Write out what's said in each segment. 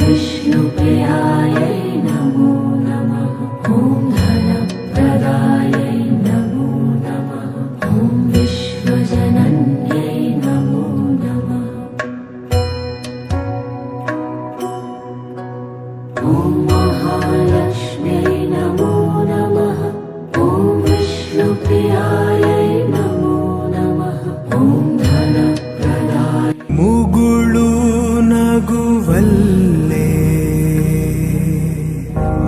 विष्णुप्रियायै नमो नमः। ॐ धनप्रदायै नमो नमः। ॐ विश्वजनन्यै नमो नमः। ॐ महालक्ष्म्यै नमो नमः। ॐ विष्णुप्रियायै नमो नमः। ॐ धनप्रदाय मुगुळु नगुवल्ले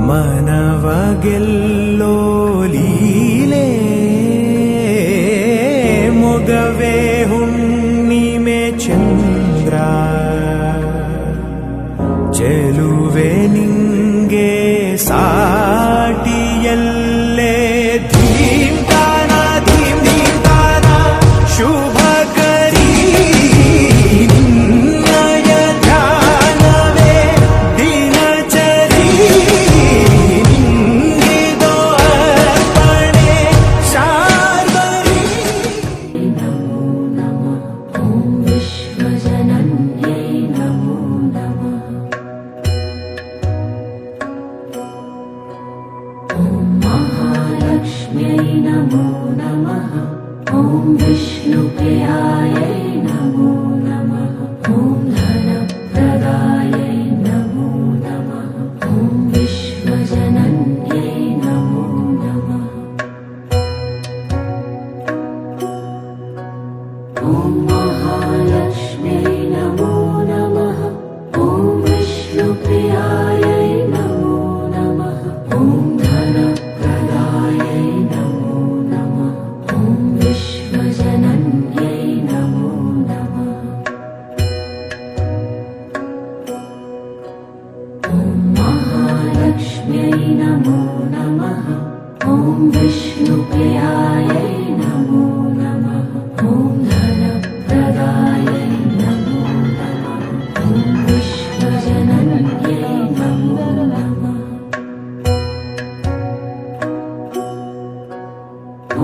मनवಗೆಲ್ಲೋ ಲೀಲೆ ಮೊಗವೇ ಹುಣ್ಣಿಮೆ ಚಂದ್ರ ಚೆಲುವೆ ನಿಂಗೆ ಸಾಟಿಯಲ್ಲೇ ಧೀಮ್ ತಾನ ಧೀಮ್ ಧೀಮ್ ತಾನ ಶುಭ ಕರಿ ನಿನ್ನಯ ಧ್ಯಾನವೇ ದಿನಚರಿ ನಿಂಗಿದೋ ಅರ್ಪಣೆ ಶಾರ್ವರಿ नमो नमः। ॐ विश्वजनन्यै नमो नमः। ॐ महालक्ष्म्यै नमो नमः। ॐ विष्णुप्रियायै नमो नमः। ॐ धनप्रदायै नमो नमः। ॐ विश्वजनन्यै नमो नमः।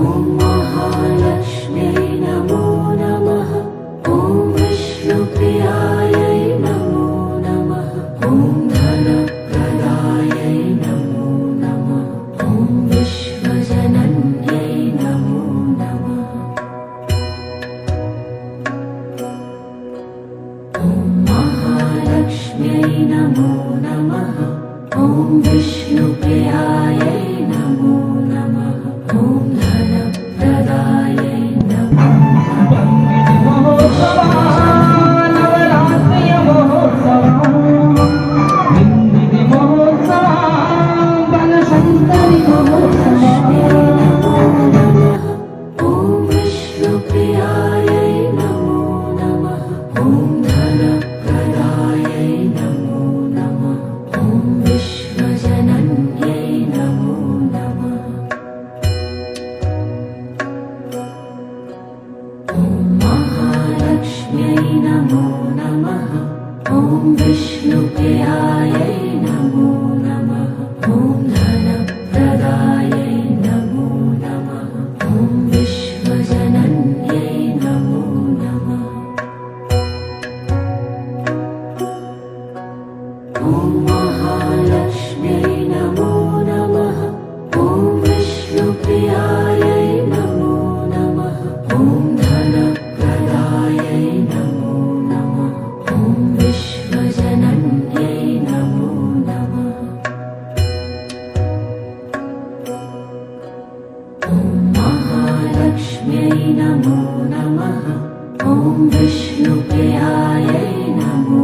ॐ महालक्ष्म्यै नमो नमः। ॐ विष्णुप्रियायै नमो नमः। ॐ धनप्रदायै नमो नमः। ॐ विश्वजनन्यै नमो नमः। ॐ महालक्ष्म्यै नमो नमः। ॐ विष्णुप्रियायै नमो नमः। ॐ धनप्रदायै नमो नमः। ॐ विश्वजनन्यै नमो नमः। ॐ महालक्ष्म्यै नमो नमः। ॐ विष्णुप्रियायै नमो नमः। ॐ धनप्रदायै नमो नमः। ॐ विश्वजनन्यै नमो नमः। ॐ महालक्ष्म्यै नमो नमः। ॐ विष्णुप्रियायै नमो नमः। ॐ धनप्रदायै नमो नमः। ॐ विष्णुप्रियायै नमो